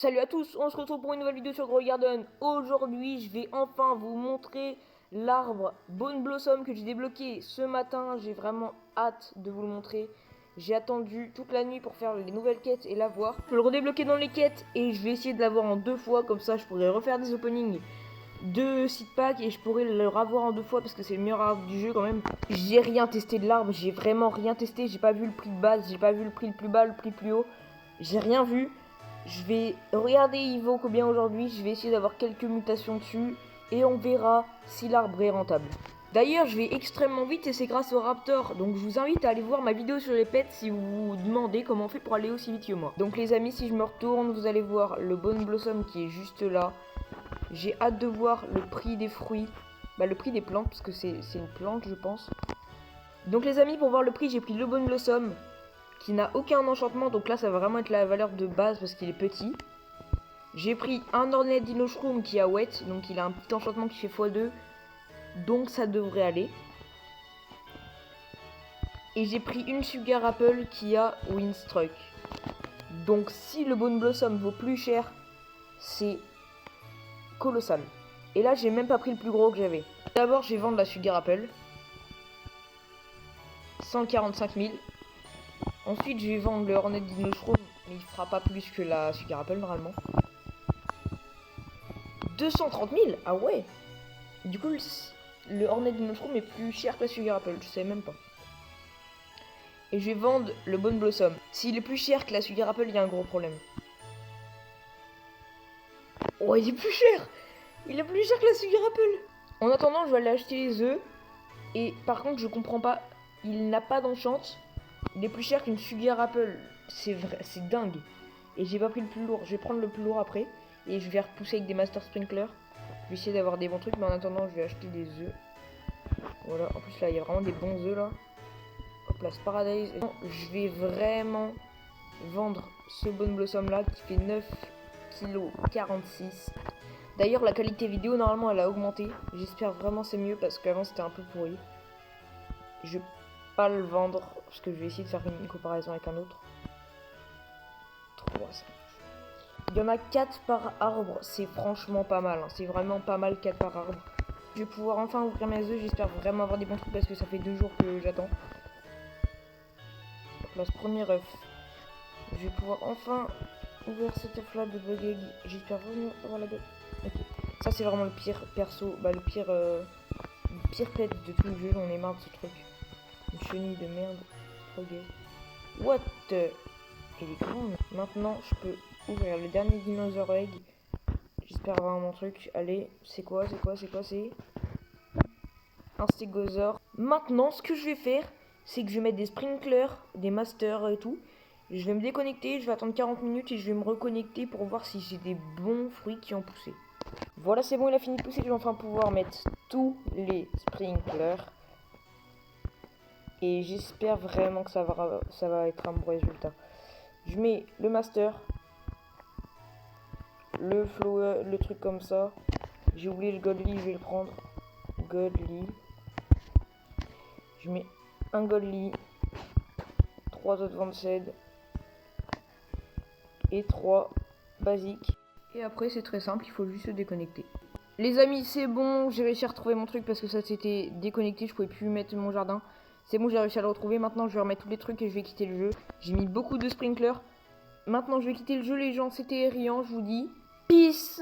Salut à tous, on se retrouve pour une nouvelle vidéo sur Grow Garden. Aujourd'hui, je vais enfin vous montrer l'arbre Bone Blossom que j'ai débloqué ce matin. J'ai vraiment hâte de vous le montrer. J'ai attendu toute la nuit pour faire les nouvelles quêtes et l'avoir. Je peux le redébloquer dans les quêtes et je vais essayer de l'avoir en 2 fois. Comme ça, je pourrais refaire des openings de seed pack et je pourrais le revoir en 2 fois parce que c'est le meilleur arbre du jeu quand même. J'ai rien testé de l'arbre, j'ai vraiment rien testé. J'ai pas vu le prix de base, j'ai pas vu le prix le plus bas, le prix le plus haut. J'ai rien vu. Je vais regarder il vaut combien aujourd'hui, je vais essayer d'avoir quelques mutations dessus et on verra si l'arbre est rentable. D'ailleurs, je vais extrêmement vite et c'est grâce au Raptor, donc je vous invite à aller voir ma vidéo sur les pets si vous vous demandez comment on fait pour aller aussi vite que moi. Donc les amis, si je me retourne, vous allez voir le Bone Blossom qui est juste là. J'ai hâte de voir le prix des fruits, le prix des plantes, parce que c'est une plante je pense. Donc les amis, pour voir le prix, j'ai pris le Bone Blossom, qui n'a aucun enchantement, donc là ça va vraiment être la valeur de base parce qu'il est petit. J'ai pris un Hornet Dinoshroom qui a Wet, donc il a un petit enchantement qui fait x2, donc ça devrait aller. Et j'ai pris une Sugar Apple qui a Windstruck. Donc si le Bone Blossom vaut plus cher, c'est colossal. Et là j'ai même pas pris le plus gros que j'avais. D'abord je vais vendre la Sugar Apple. 145 000. Ensuite, je vais vendre le Hornet Dinoshroom, mais il fera pas plus que la Sugar Apple normalement. 230 000. Ah ouais. Du coup, le Hornet Dinoshroom est plus cher que la Sugar Apple, je sais même pas. Et je vais vendre le Bone Blossom. S'il est plus cher que la Sugar Apple, il y a un gros problème. Oh, il est plus cher. Il est plus cher que la Sugar Apple. En attendant, je vais aller acheter les œufs. Et par contre, je comprends pas. Il n'a pas d'enchant. Il est plus cher qu'une Sugar Apple. C'est vrai, c'est dingue. Et j'ai pas pris le plus lourd. Je vais prendre le plus lourd après. Et je vais repousser avec des Master Sprinklers. Je vais essayer d'avoir des bons trucs. Mais en attendant, je vais acheter des œufs. Voilà. En plus, là, il y a vraiment des bons œufs là. Hop là, Paradise. Je vais vraiment vendre ce Bone Blossom là qui fait 9,46 kg. D'ailleurs, la qualité vidéo, normalement, elle a augmenté. J'espère vraiment c'est mieux parce qu'avant, c'était un peu pourri. Je vais pas le vendre parce que je vais essayer de faire une comparaison avec un autre. 300. Il y en a 4 par arbre, c'est franchement pas mal. Hein. C'est vraiment pas mal 4 par arbre. Je vais pouvoir enfin ouvrir mes œufs. J'espère vraiment avoir des bons trucs parce que ça fait 2 jours que j'attends. Là, ce premier œuf. Je vais pouvoir enfin ouvrir cet œuf là de bug egg. J'espère vraiment avoir la bête. Ok. Ça, c'est vraiment le pire perso. Le pire pet de tout le jeu. J'en ai marre de ce truc. Une chenille de merde. Trop gay. What the... Il est grand. Maintenant, je peux ouvrir le dernier dinosaure egg. J'espère avoir mon truc. Allez, c'est quoi c'est un stégosaure. Maintenant, ce que je vais faire, c'est que je vais mettre des sprinklers, des masters et tout. Je vais me déconnecter, je vais attendre 40 minutes et je vais me reconnecter pour voir si j'ai des bons fruits qui ont poussé. Voilà, c'est bon, il a fini de pousser. Je vais enfin pouvoir mettre tous les sprinklers. Et j'espère vraiment que ça va être un bon résultat. Je mets le master, le flower, le truc comme ça. J'ai oublié le godly, je vais le prendre. Godly. Je mets un godly, 3 advanced et 3 basiques. Et après c'est très simple, il faut juste se déconnecter. Les amis, c'est bon, j'ai réussi à retrouver mon truc parce que ça s'était déconnecté, je pouvais plus mettre mon jardin. C'est bon, j'ai réussi à le retrouver. Maintenant, je vais remettre tous les trucs et je vais quitter le jeu. J'ai mis beaucoup de sprinklers. Maintenant, je vais quitter le jeu, les gens. C'était Rian, je vous dis peace.